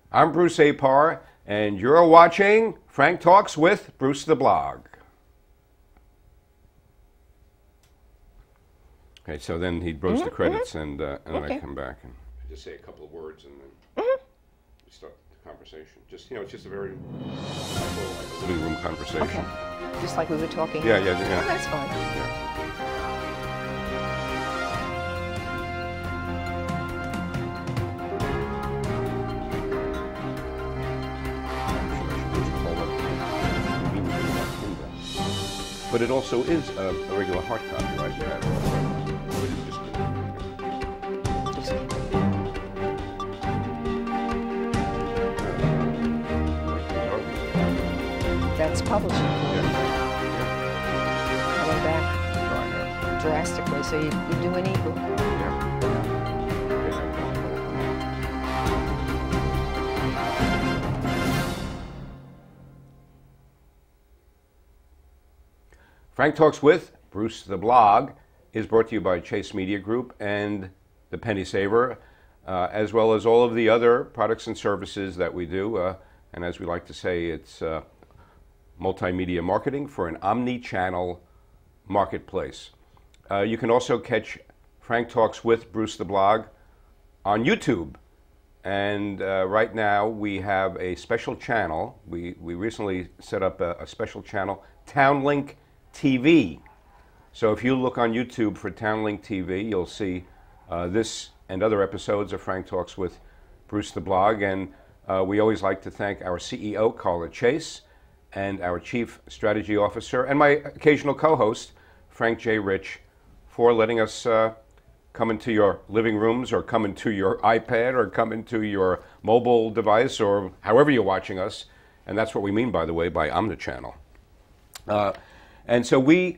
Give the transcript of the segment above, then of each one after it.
I'm Bruce Apar, and you're watching Frank Talks with Bruce the Blog. Okay, so then he goes the credits, and then I come back and I just say a couple of words, and then we start the conversation. Just it's just a very simple, living room conversation. Okay, just like we were talking. Yeah. Oh, that's fine. Yeah. But it also is a regular hard copy, right? That's publishing. Yeah. Coming back drastically, so you do an ebook. Frank Talks with Bruce the Blog is brought to you by Chase Media Group and the Penny Saver, as well as all of the other products and services that we do. And as we like to say, it's multimedia marketing for an omni-channel marketplace. You can also catch Frank Talks with Bruce the Blog on YouTube. And right now we have a special channel. We recently set up a special channel, Townlink TV. So if you look on YouTube for Townlink TV, you'll see this and other episodes of Frank Talks with Bruce the Blog. And we always like to thank our CEO, Carla Chase, and our Chief Strategy Officer, and my occasional co-host, Frank J. Rich, for letting us come into your living rooms or come into your iPad or come into your mobile device or however you're watching us. And that's what we mean, by the way, by omnichannel. And so we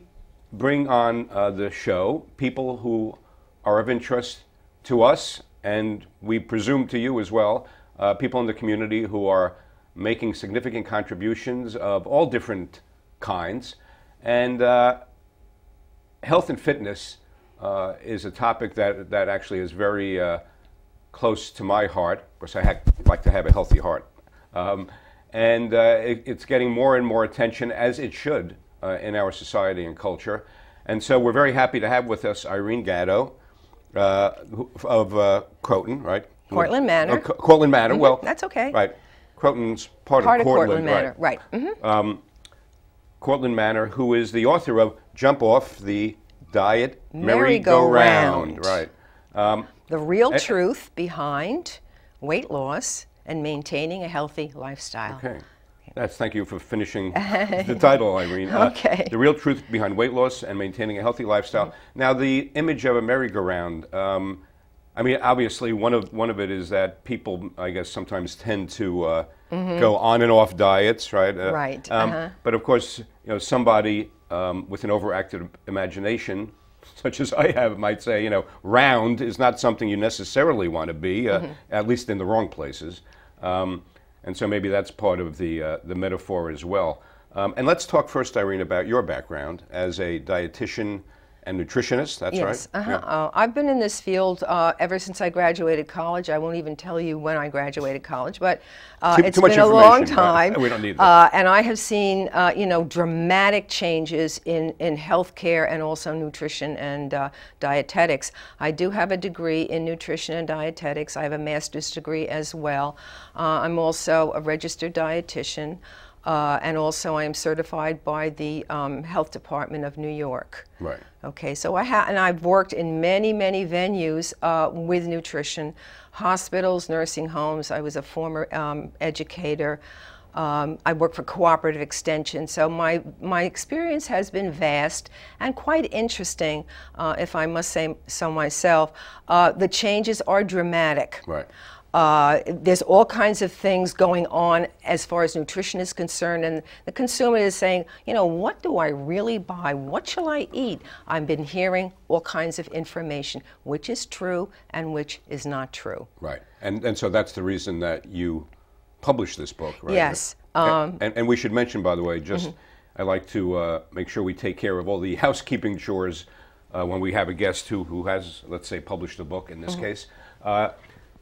bring on the show people who are of interest to us, and we presume to you as well, people in the community who are making significant contributions of all different kinds. And health and fitness is a topic that actually is very close to my heart. Of course, I like to have a healthy heart. And it's getting more and more attention, as it should, in our society and culture. And so we're very happy to have with us Irene Gatto of Croton, right? Cortlandt Manor. Cortlandt Manor, well. That's okay. Right. Croton's part of Cortlandt Manor, right. Cortlandt Manor, who is the author of Jump Off the Diet Merry-Go-Round. Right. The real truth behind weight loss and maintaining a healthy lifestyle. Okay. Thank you for finishing the title, Irene. Okay. The real truth behind weight loss and maintaining a healthy lifestyle. Now, the image of a merry-go-round, I mean, obviously, one of it is that people, I guess, sometimes tend to go on and off diets, right? Right. But of course, somebody with an overactive imagination, such as I have, might say, round is not something you necessarily want to be, at least in the wrong places. And so maybe that's part of the metaphor as well. And let's talk first, Irene, about your background as a dietitian and nutritionist. That's yes, right? Yeah. I've been in this field ever since I graduated college. I won't even tell you when I graduated college, but it's been a long time. We don't need that. And I have seen, dramatic changes in healthcare and also nutrition and dietetics. I do have a degree in nutrition and dietetics. I have a master's degree as well. I'm also a registered dietitian. And also I am certified by the Health Department of New York. Right. Okay, so I've worked in many, many venues with nutrition, hospitals, nursing homes. I was a former educator. I work for Cooperative Extension, so my experience has been vast and quite interesting, if I must say so myself. The changes are dramatic. Right. There's all kinds of things going on as far as nutrition is concerned, and the consumer is saying, what do I really buy? What shall I eat? I've been hearing all kinds of information, which is true and which is not true. Right. And so that's the reason that you published this book, right? Yes. And we should mention, by the way, just I like to make sure we take care of all the housekeeping chores when we have a guest who has, let's say, published a book in this case.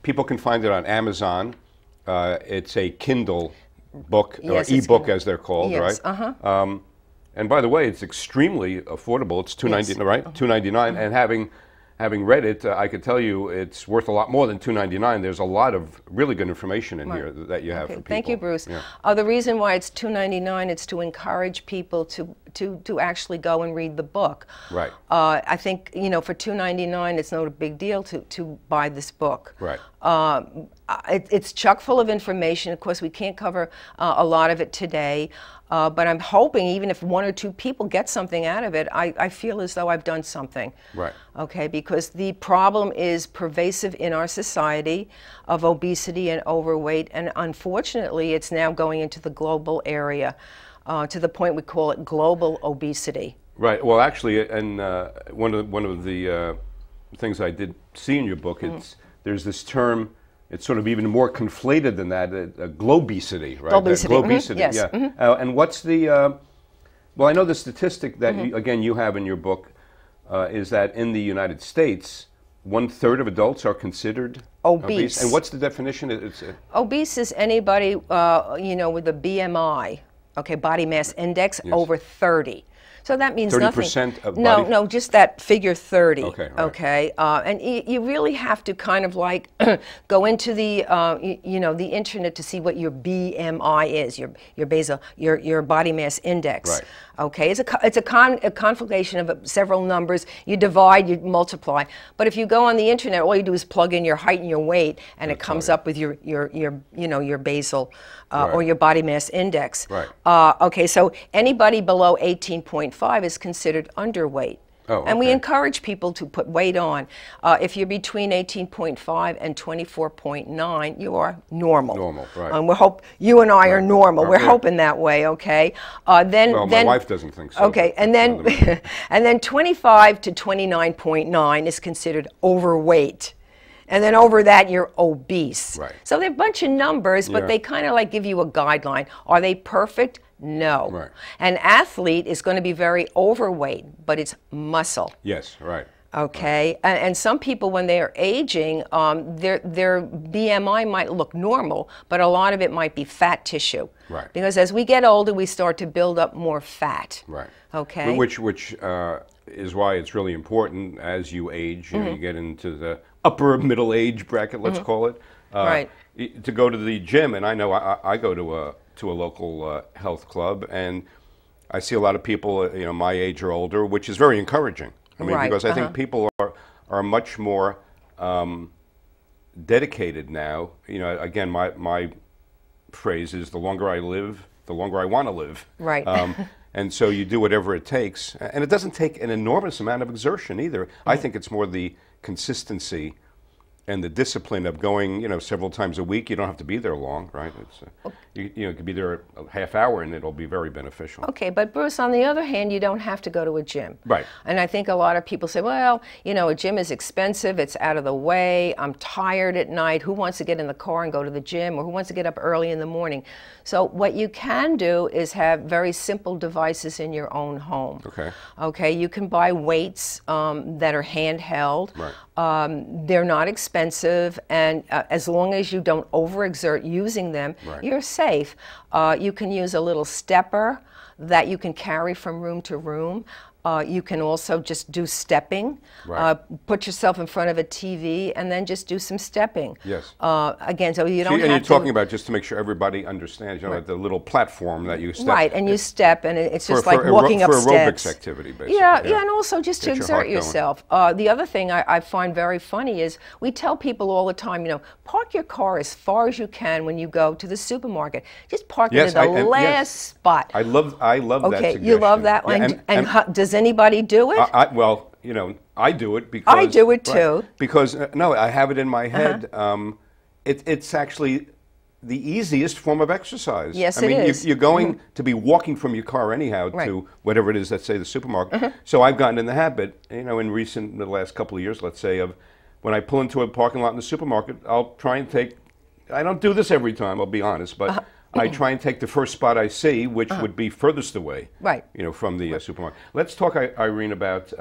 People can find it on Amazon, It's a Kindle book, Yes, or it's ebook Kindle. as they're called, Yes, right? And by the way, it's extremely affordable. It's $2.99, right? $2.99, and having read it, I could tell you it's worth a lot more than $2.99. There's a lot of really good information in here that you have for people. Thank you, Bruce. Yeah. The reason why it's $2.99 is to encourage people to actually go and read the book. Right. I think, you know, for $2.99, it's not a big deal to buy this book. Right. It's chock full of information. Of course, we can't cover a lot of it today, but I'm hoping even if one or two people get something out of it, I feel as though I've done something. Right. Okay, because the problem is pervasive in our society of obesity and overweight, and unfortunately, it's now going into the global area to the point we call it global obesity. Right. Well, actually, and one of the things I did see in your book, there's this term. It's sort of even more conflated than that, globesity, right? Globesity. Globesity, Yes. yeah. And what's the? Well, I know the statistic that you have in your book is that in the United States, 1/3 of adults are considered obese. And what's the definition? Obese is anybody, you know, with a BMI, okay, body mass index, over 30. So that means 30% nothing. of No, just that figure 30. Okay. Right. Okay, and you really have to kind of like go into the you know, the internet to see what your BMI is, your basal, your body mass index. Right. Okay, it's a conflagration of several numbers. You divide, you multiply. But if you go on the internet, all you do is plug in your height and your weight, and it comes up with your you know, your basal or your body mass index. Right. Okay, so anybody below 18.5 is considered underweight. Oh, And we okay. encourage people to put weight on. If you're between 18.5 and 24.9, you are normal. Normal, right. And we hope you and I are normal. Right, We're yeah. hoping that way. Okay. Well, my wife doesn't think so. Okay, and then and then 25 to 29.9 is considered overweight. And then over that, you're obese. Right. So they're a bunch of numbers, but Yeah. they kind of like give you a guideline. Are they perfect? No. Right. An athlete is going to be very overweight, but it's muscle. Yes. Right. Okay, and some people, when they are aging, their BMI might look normal, but a lot of it might be fat tissue. Right. Because as we get older, we start to build up more fat. Right. Okay. Which is why it's really important as you age. You know, you get into the upper middle age bracket, let's call it. Right. To go to the gym, and I know I go to a local health club, and I see a lot of people, you know, my age or older, which is very encouraging. I mean, Right, because I think people are much more dedicated now. You know, again, my phrase is, the longer I live, the longer I want to live. Right. And so you do whatever it takes. And it doesn't take an enormous amount of exertion either. I think it's more the consistency and the discipline of going, you know, several times a week. You don't have to be there long, right? It's, you could be there a half hour and it'll be very beneficial. Okay, but Bruce, on the other hand, you don't have to go to a gym. Right. And I think a lot of people say, well, you know, a gym is expensive, it's out of the way, I'm tired at night, who wants to get in the car and go to the gym, or who wants to get up early in the morning? So what you can do is have very simple devices in your own home. Okay. Okay, you can buy weights that are handheld. Right. They're not expensive, and as long as you don't overexert using them, Right. you're safe. You can use a little stepper that you can carry from room to room. You can also just do stepping. Right. Put yourself in front of a TV and then just do some stepping. Yes. Again, so you don't And have you're to. talking about, just to make sure everybody understands, you know, the little platform that you step. Right, and you step, and it's just for like walking up for steps. aerobics activity, basically. Yeah, and also just to Get your exert heart going. yourself. The other thing I find very funny is we tell people all the time, you know, park your car as far as you can when you go to the supermarket. Just park Yes, it in the and last yes. spot. I love that Okay, suggestion. you love that Yeah, one. And does anybody do it? well, you know, I do it because I do it too. Right, because no, I have it in my head. It's actually the easiest form of exercise. Yes, I mean, it is. You're going to be walking from your car anyhow Right. to whatever it is, let's say the supermarket. So I've gotten in the habit, you know, in the last couple of years, let's say, of when I pull into a parking lot in the supermarket, I'll try and take. I don't do this every time, I'll be honest, but. I try and take the first spot I see, which would be furthest away, Right. you know, from the supermarket. Let's talk, Irene, about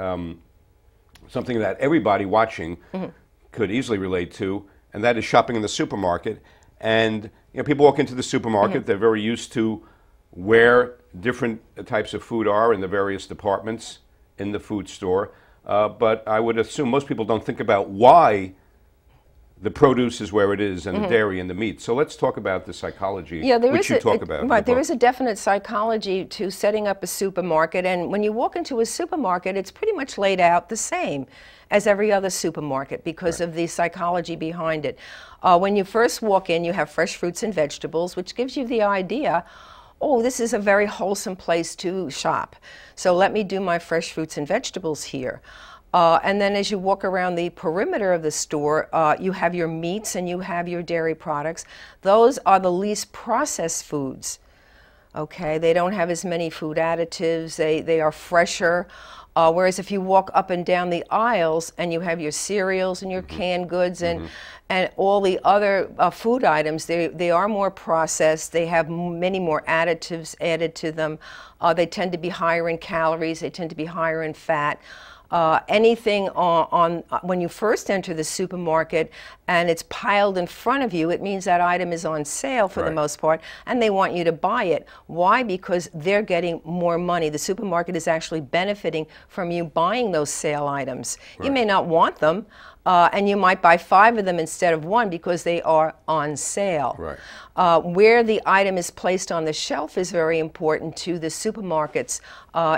something that everybody watching could easily relate to, and that is shopping in the supermarket. And people walk into the supermarket, they're very used to where different types of food are in the various departments in the food store. But I would assume most people don't think about why the produce is where it is, and the dairy and the meat. So let's talk about the psychology, which you talk about. Right, there is a definite psychology to setting up a supermarket, and when you walk into a supermarket, it's pretty much laid out the same as every other supermarket because of the psychology behind it. When you first walk in, you have fresh fruits and vegetables, which gives you the idea, oh, this is a very wholesome place to shop. So let me do my fresh fruits and vegetables here. And then as you walk around the perimeter of the store, you have your meats and you have your dairy products. Those are the least processed foods. Okay, they don't have as many food additives. They are fresher. Whereas if you walk up and down the aisles and you have your cereals and your canned goods and all the other food items, they are more processed. They have many more additives added to them. They tend to be higher in calories. They tend to be higher in fat. Anything when you first enter the supermarket and it's piled in front of you, it means that item is on sale for the most part, and they want you to buy it. Why? Because they're getting more money. The supermarket is actually benefiting from you buying those sale items. You may not want them, and you might buy 5 of them instead of 1 because they are on sale. Where the item is placed on the shelf is very important to the supermarkets.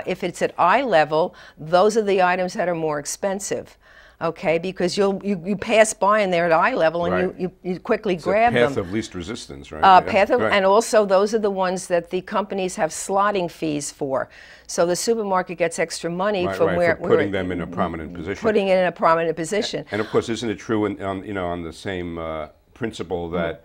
If it's at eye level, those are the items that are more expensive. Okay, because you pass by and they're at eye level and you quickly grab them. Path of least resistance, right? And also those are the ones that the companies have slotting fees for. So the supermarket gets extra money from for putting them in a prominent position. Putting it in a prominent position. And of course, isn't it true on the same principle that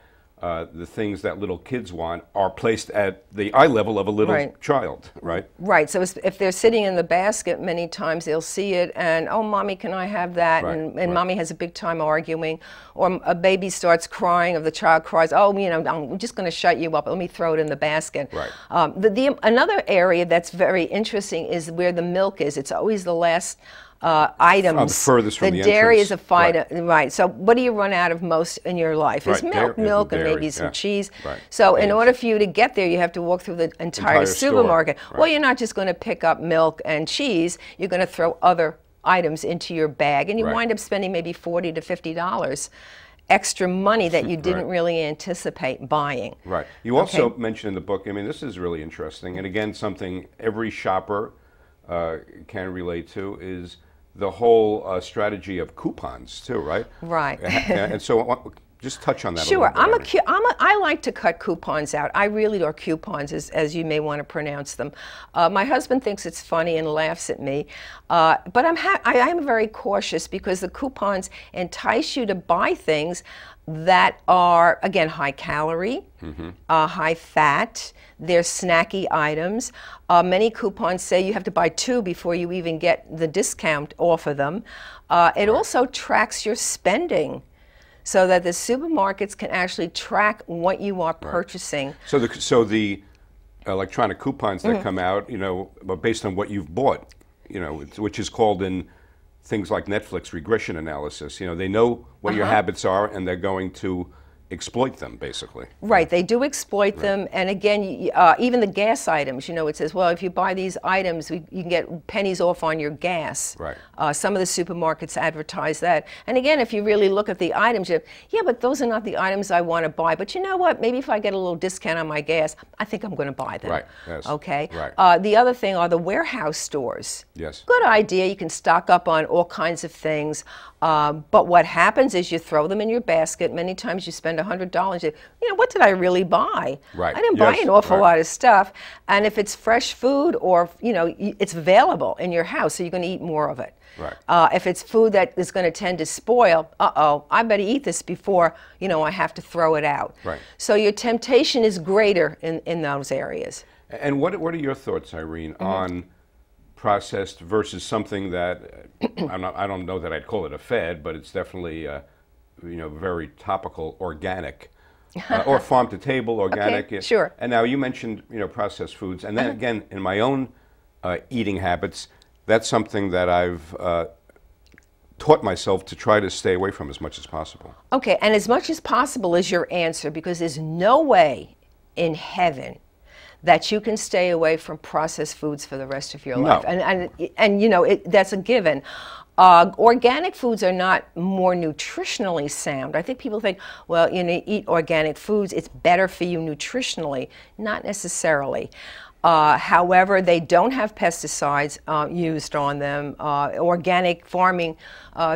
the things that little kids want are placed at the eye level of a little child, right? Right. So if they're sitting in the basket, many times they'll see it and, oh, Mommy, can I have that? And Mommy has a big time arguing. Or a baby starts crying, or the child cries, oh, I'm just going to shut you up. Let me throw it in the basket. Another area that's very interesting is where the milk is. It's always the last items. Furthest from the dairy entrance. is a fight. So what do you run out of most in your life? It's milk, and maybe some cheese. So in order for you to get there, you have to walk through the entire supermarket. Well, you're not just going to pick up milk and cheese. You're going to throw other items into your bag, and you wind up spending maybe $40 to $50 extra money that you didn't really anticipate buying. You also mentioned in the book, this is really interesting, and again, something every shopper can relate to, is the whole strategy of coupons too, right? And so just touch on that a little bit. I like to cut coupons out. I really are coupons, as you may want to pronounce them. My husband thinks it's funny and laughs at me, but I am very cautious because the coupons entice you to buy things that are, again, high calorie, high fat. They're snacky items. Many coupons say you have to buy 2 before you even get the discount off of them. It also tracks your spending, so that the supermarkets can actually track what you are purchasing. So the electronic coupons that come out, based on what you've bought, which is called in things like Netflix regression analysis. They know what your habits are, and they're going to exploit them, basically. They do exploit them, and again, even the gas items, it says, well, if you buy these items, you can get pennies off on your gas. Some of the supermarkets advertise that. And again, if you really look at the items, but those are not the items I want to buy. But you know what? Maybe if I get a little discount on my gas, I think I'm going to buy them. Okay? The other thing are the warehouse stores. Good idea. You can stock up on all kinds of things. But what happens is you throw them in your basket. Many times you spend $100. What did I really buy? I didn't buy an awful lot of stuff. And if it's fresh food, or it's available in your house, so you're going to eat more of it. If it's food that is going to tend to spoil, I better eat this before I have to throw it out. So your temptation is greater in those areas. And what are your thoughts, Irene, on processed versus something that I don't know that I'd call it a fad, but it's definitely very topical, organic, or farm to table organic. And now you mentioned processed foods, and then again in my own eating habits, that's something that I've taught myself to try to stay away from as much as possible. Okay, and as much as possible is your answer, because there's no way in heaven that you can stay away from processed foods for the rest of your life. And you know, that's a given. Organic foods are not more nutritionally sound. I think people think, well, you know, eat organic foods, it's better for you nutritionally. Not necessarily. However, they don't have pesticides used on them. Organic farming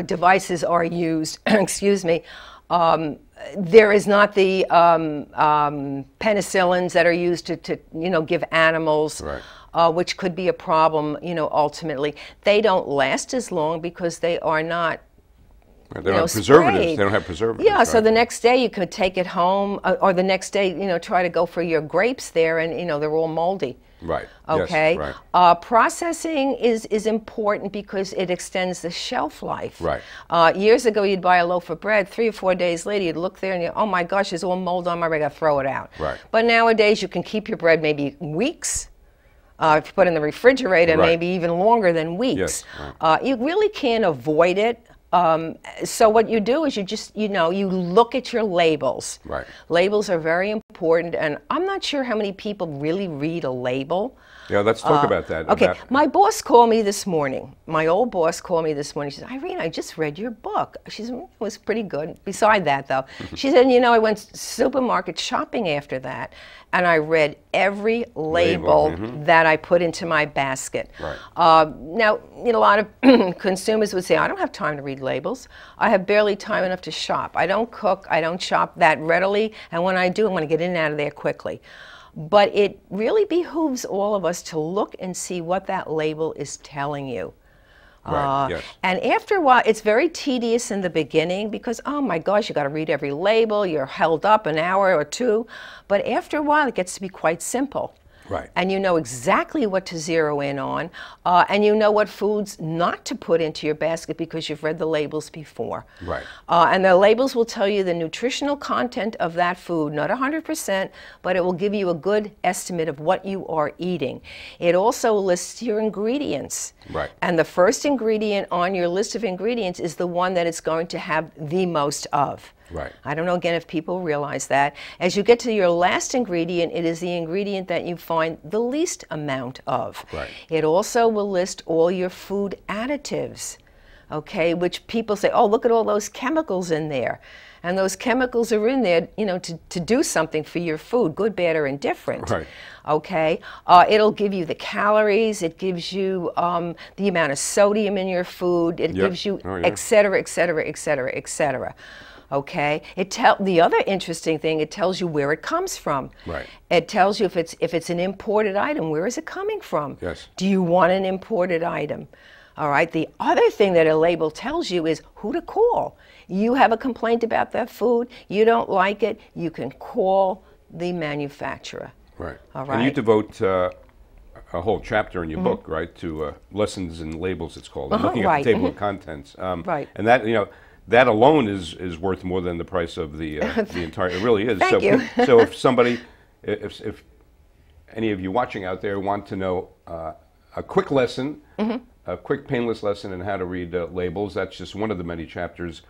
devices are used, excuse me. There is not the penicillins that are used to you know, give animals, right. Which could be a problem, you know, ultimately. They don't last as long because they are not, right. They don't have preservatives. They don't have preservatives. Yeah, right. so the next day you could take it home, or the next day, you know, try to go for your grapes there, and, you know, they're all moldy. Right. Okay. Yes, right. Processing is important because it extends the shelf life. Right. Years ago, you'd buy a loaf of bread. 3 or 4 days later, you'd look there and you, oh my gosh, there's all mold on my bread. I gotta throw it out. Right. But nowadays, you can keep your bread maybe weeks. If you put it in the refrigerator, right. maybe even longer than weeks. Yes, right. You really can't avoid it. So what you do is you just, you know, you look at your labels. Right. Labels are very important, and I'm not sure how many people really read a label. Yeah, let's talk about that. Okay, my boss called me this morning. My old boss called me this morning. She said, Irene, I just read your book. She said, it was pretty good. Beside that, though, she said, you know, I went supermarket shopping after that, and I read every label that I put into my basket. Right. Now, you know, a lot of consumers would say, I don't have time to read labels. I have barely time enough to shop. I don't cook. I don't shop that readily, and when I do, I'm going to get in and out of there quickly. But it really behooves all of us to look and see what that label is telling you. Right, yes. And after a while, it's very tedious in the beginning because, oh my gosh, you got to read every label. You're held up an hour or two. But after a while, it gets to be quite simple. Right. And you know exactly what to zero in on, and you know what foods not to put into your basket because you've read the labels before. Right. And the labels will tell you the nutritional content of that food, not 100%, but it will give you a good estimate of what you are eating. It also lists your ingredients. Right. And the first ingredient on your list of ingredients is the one that it's going to have the most of. Right. I don't know, again, if people realize that. As you get to your last ingredient, it is the ingredient that you find the least amount of. Right. It also will list all your food additives, okay, which people say, oh, look at all those chemicals in there. And those chemicals are in there, you know, to do something for your food, good, bad, or indifferent. Right. Okay, it'll give you the calories, it gives you the amount of sodium in your food, it gives you et cetera, et cetera, et cetera, et cetera. Okay. The other interesting thing, it tells you where it comes from. Right. It tells you if it's an imported item, where is it coming from? Yes. Do you want an imported item? All right. The other thing that a label tells you is who to call. You have a complaint about that food, you don't like it, you can call the manufacturer. Right. All right. And you devote a whole chapter in your book, right, to lessons in labels, it's called, and looking at the table of contents. Right. And that, you know, that alone is worth more than the price of the entire. It really is. Thank you. So if somebody, if any of you watching out there want to know a quick lesson, a quick painless lesson in how to read labels, that's just one of the many chapters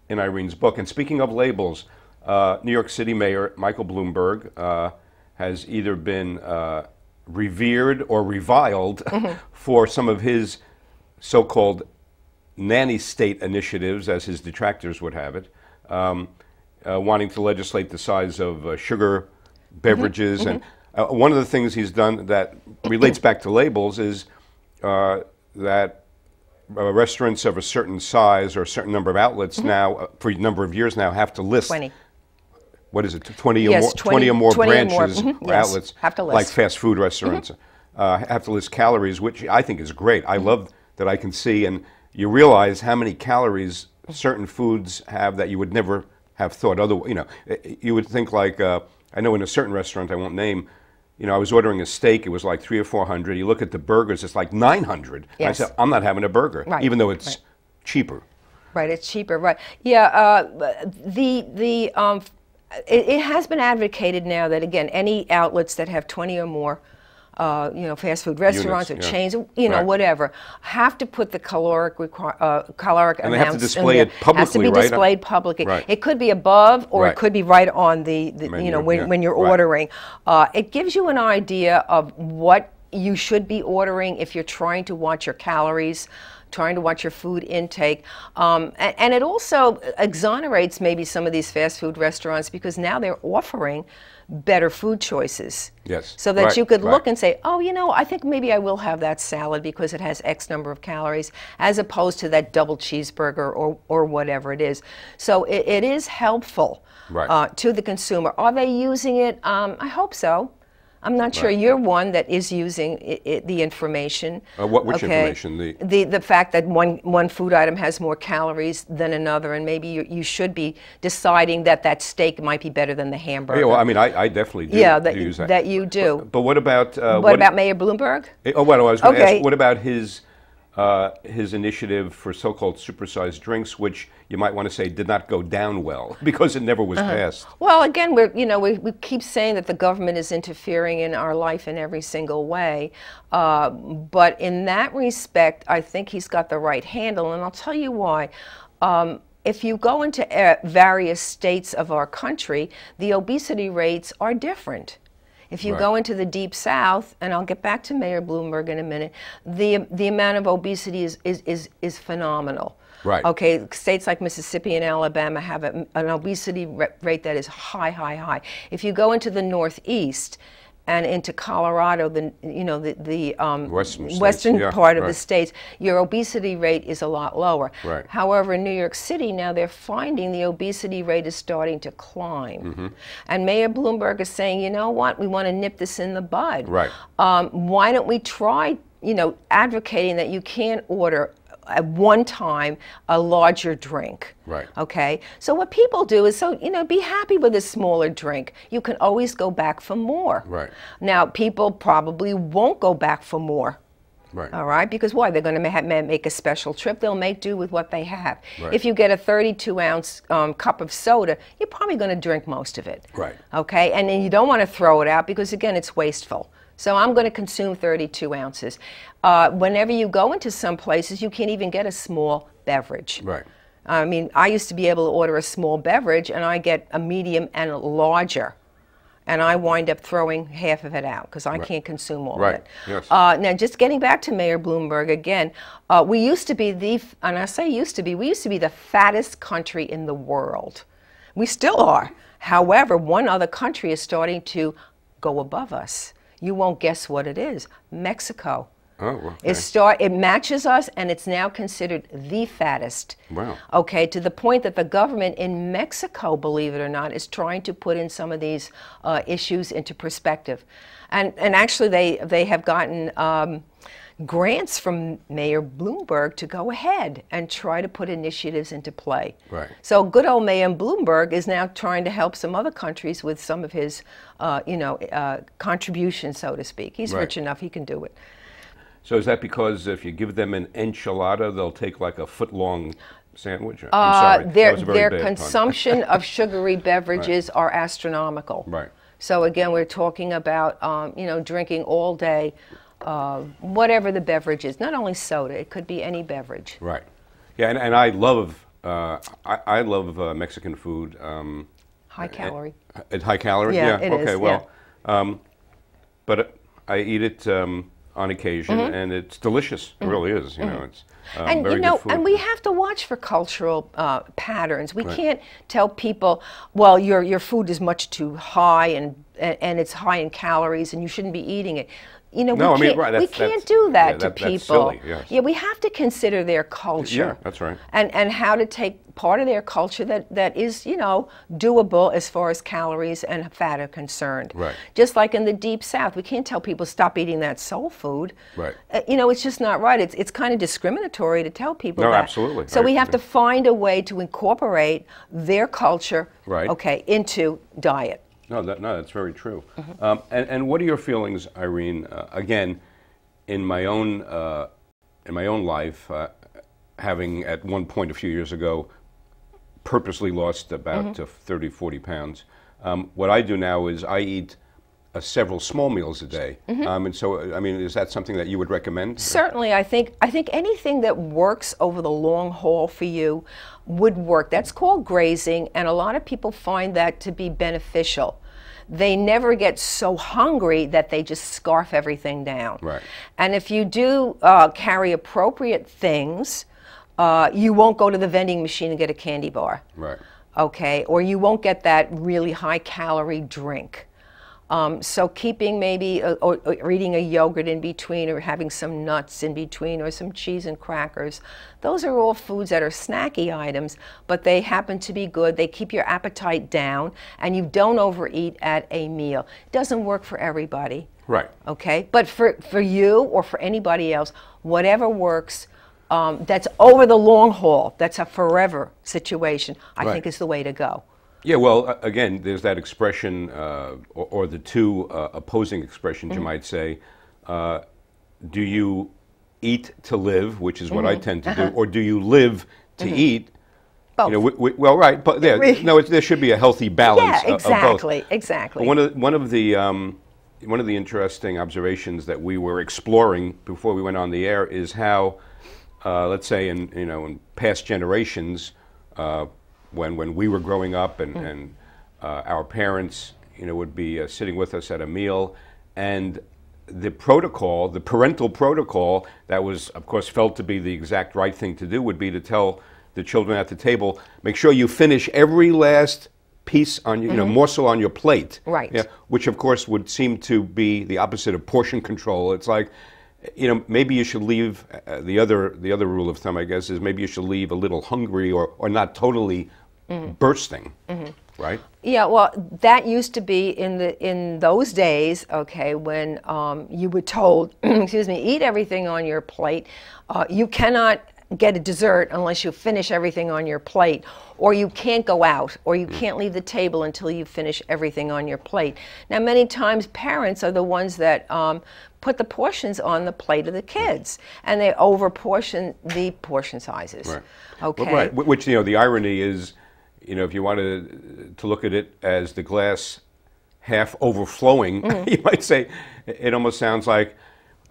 in Irene's book. And speaking of labels, New York City Mayor Michael Bloomberg has either been revered or reviled for some of his so-called nanny state initiatives, as his detractors would have it, wanting to legislate the size of sugar beverages. And one of the things he's done that relates back to labels is that restaurants of a certain size or a certain number of outlets now, for a number of years now, have to list 20. What is it, 20 or more, 20 or more 20 branches or more. or outlets, have to list. like fast food restaurants, have to list calories, which I think is great. I love that I can see, and you realize how many calories certain foods have that you would never have thought otherwise. You know, you would think like, I know in a certain restaurant, I won't name, you know, I was ordering a steak, it was like 300 or 400. You look at the burgers, it's like 900. Yes. I said, I'm not having a burger, Right. even though it's cheaper. Right, it's cheaper, right. Yeah, it has been advocated now that, again, any outlets that have 20 or more fast food restaurants Units, or yeah. chains, you know, Right. whatever, have to put the caloric caloric And they have to amounts in display there. it publicly, Has to be right? displayed publicly. Right. It could be above, or Right. it could be right on the Menu, you know, when, yeah. when you're Right. ordering. It gives you an idea of what you should be ordering if you're trying to watch your calories, trying to watch your food intake. And it also exonerates maybe some of these fast food restaurants, because now they're offering better food choices. Yes. So that Right, you could right. look and say, oh, you know, I think maybe I will have that salad because it has X number of calories, as opposed to that double cheeseburger or whatever it is. So it is helpful Right. to the consumer. Are they using it? I hope so. I'm not sure. Right. You're one that is using the information. Which information? The fact that one food item has more calories than another, and maybe you should be deciding that steak might be better than the hamburger. Yeah, well, I mean, I definitely do, Yeah, do use that. that you do. But what about... What about Mayor Bloomberg? Well, I was going to Okay. ask, what about his initiative for so-called supersized drinks, which you might want to say did not go down well because it never was passed? Well, again, we keep saying that the government is interfering in our life in every single way, but in that respect, I think he's got the right handle, and I'll tell you why. If you go into various states of our country, the obesity rates are different. If you Right. go into the Deep South, and I'll get back to Mayor Bloomberg in a minute, the amount of obesity is phenomenal. Right. Okay, states like Mississippi and Alabama have an obesity rate that is high, high, high. If you go into the Northeast and into Colorado, the Western states, western yeah, part of the right. states, your obesity rate is a lot lower. Right. However, in New York City now, they're finding the obesity rate is starting to climb. Mm-hmm. And Mayor Bloomberg is saying, you know what, we want to nip this in the bud. Right. Why don't we try, advocating that you can't order at one time a larger drink. Right. Okay? So what people do is, be happy with a smaller drink. You can always go back for more. Right. Now, people probably won't go back for more. Right. All right, because why? They're going to make a special trip. They'll make do with what they have. Right. If you get a 32-ounce cup of soda, you're probably going to drink most of it. Right. Okay, and then you don't want to throw it out because, again, it's wasteful. So I'm going to consume 32 ounces. Whenever you go into some places, you can't even get a small beverage. Right. I mean, I used to be able to order a small beverage, and I get a medium and a larger. And I wind up throwing half of it out because I can't consume all Right. of it. Yes. Now, just getting back to Mayor Bloomberg again, we used to be and I say used to be, we used to be the fattest country in the world. We still are. However, one other country is starting to go above us. You won't guess what it is. Mexico. Oh, okay. It matches us, and it's now considered the fattest. Wow. Okay, to the point that the government in Mexico, believe it or not, is trying to put in some of these issues into perspective. And actually, they have gotten grants from Mayor Bloomberg to go ahead and try to put initiatives into play. Right. So good old Mayor Bloomberg is now trying to help some other countries with some of his, contributions, so to speak. He's Right. rich enough; he can do it. So is that because if you give them an enchilada, they'll take like a foot-long sandwich? I'm sorry, that was a very Their bad pun. consumption of sugary beverages are astronomical. Right. So again, we're talking about drinking all day, whatever the beverage is. Not only soda; it could be any beverage. Right. Yeah, and I love I love Mexican food. High calorie. High calorie. Yeah, Yeah. it Okay. is, Well, but I eat it on occasion, and it's delicious. It really is. You know, it's And very good food. and we have to watch for cultural patterns. We can't tell people, well, your food is much too high and it's high in calories, and you shouldn't be eating it. No, I mean, right, we can't do that to people. That's silly, yes. Yeah, we have to consider their culture. Yeah, that's right. And how to take part of their culture that is, doable as far as calories and fat are concerned. Right. Just like in the Deep South, we can't tell people stop eating that soul food. Right. It's just not right. It's kind of discriminatory to tell people No, that. absolutely. So we have to find a way to incorporate their culture, Right. okay, into diet. No, that's very true. And what are your feelings, Irene? Again, in my own life, having at one point a few years ago purposely lost about 30, 40 pounds. What I do now is I eat several small meals a day. And so, I mean, is that something that you would recommend? Certainly, I think anything that works over the long haul for you would work. That's called grazing, and a lot of people find that to be beneficial. They never get so hungry that they just scarf everything down. Right. And if you do carry appropriate things, you won't go to the vending machine and get a candy bar. Right. Okay, or you won't get that really high calorie drink. So keeping maybe, or eating a yogurt in between, or having some nuts in between, or some cheese and crackers. Those are all foods that are snacky items, but they happen to be good. They keep your appetite down, and you don't overeat at a meal. It doesn't work for everybody. Right. Okay, but for you or for anybody else, whatever works, that's over the long haul, that's a forever situation, I think is the way to go. Yeah, well, again, there's that expression, or the two opposing expressions, you might say. Do you eat to live, which is what I tend to do, or do you live to eat? Both. You know, well, right, but there should be a healthy balance Yeah, exactly, of both. exactly. One of the interesting observations that we were exploring before we went on the air is how, let's say, in past generations, when we were growing up, and our parents, would be sitting with us at a meal, and the protocol, the parental protocol, that was, of course, felt to be the exact right thing to do, would be to tell the children at the table, make sure you finish every last piece on your, morsel on your plate. Right. Yeah, which, of course, would seem to be the opposite of portion control. It's like, maybe you should leave, the other rule of thumb, I guess, is maybe you should leave a little hungry or not totally bursting, right? Yeah, well, that used to be in those days, okay, when you were told, excuse me, eat everything on your plate. You cannot get a dessert unless you finish everything on your plate, or you can't go out, or you can't leave the table until you finish everything on your plate. Now, many times parents are the ones that put the portions on the plate of the kids, and they over-portion the portion sizes. Right. Okay. Well, right. Which, the irony is, if you wanted to look at it as the glass half overflowing, you might say, it almost sounds like,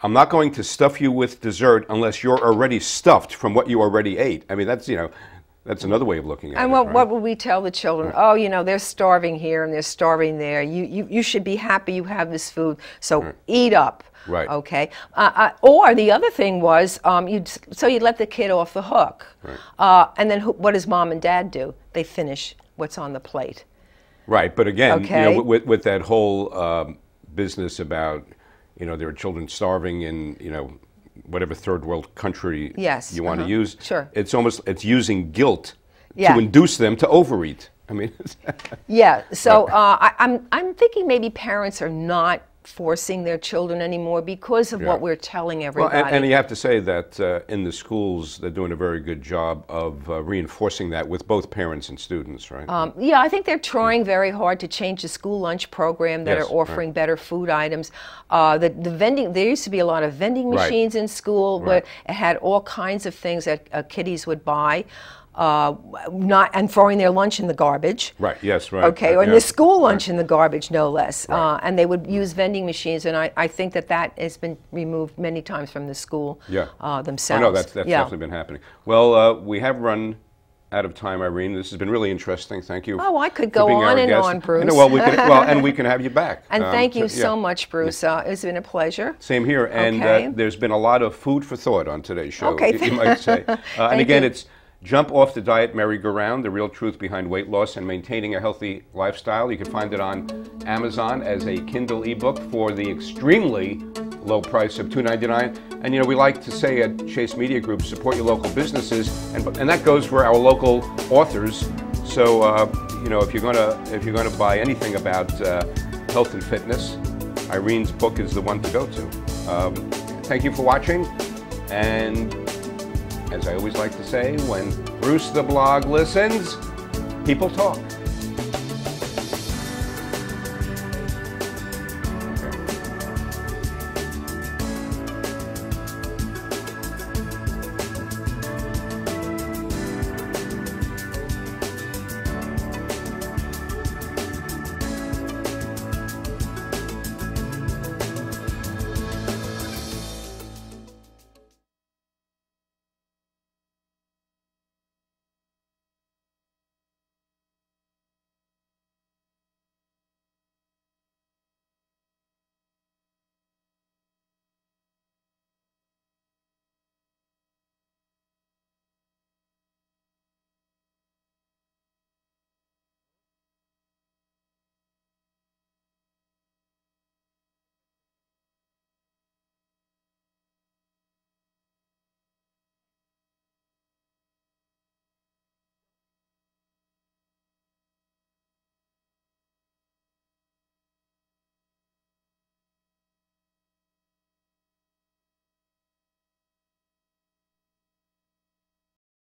I'm not going to stuff you with dessert unless you're already stuffed from what you already ate. I mean, that's another way of looking at it. And what would we tell the children? Oh, they're starving here and they're starving there. You should be happy you have this food, so eat up. Right. Okay. Or the other thing was, you'd let the kid off the hook. Right. And then what does mom and dad do? They finish what's on the plate. Right. But again, Okay. with that whole business about, there are children starving in, whatever third world country you want to use. Sure. It's using guilt Yeah. to induce them to overeat. I mean, Yeah. So I'm thinking maybe parents are not forcing their children anymore because of what we're telling everybody. Well, and you have to say that in the schools, they're doing a very good job of reinforcing that with both parents and students, right? Yeah, I think they're trying very hard to change the school lunch program that Yes, are offering better food items. The vending, there used to be a lot of vending machines in school, but it had all kinds of things that kiddies would buy. And throwing their lunch in the garbage. Right, yes, right. Okay, or in the school lunch in the garbage, no less. And they would use vending machines, and I think that has been removed many times from the school themselves. Oh, no, that's definitely been happening. Well, we have run out of time, Irene. This has been really interesting. Thank you. Oh, I could go on and on, Bruce. And we can have you back. And thank you so much, Bruce. It's been a pleasure. Same here. And there's been a lot of food for thought on today's show, Okay. you might say. And again, it's Jump Off the Diet Merry-Go-Round, the real truth behind weight loss and maintaining a healthy lifestyle. You can find it on Amazon as a Kindle ebook for the extremely low price of $2.99. And we like to say at Chase Media Group, support your local businesses, and that goes for our local authors. So if you're gonna buy anything about health and fitness, Irene's book is the one to go to. Thank you for watching, and as I always like to say, when Bruce the Blog listens, people talk.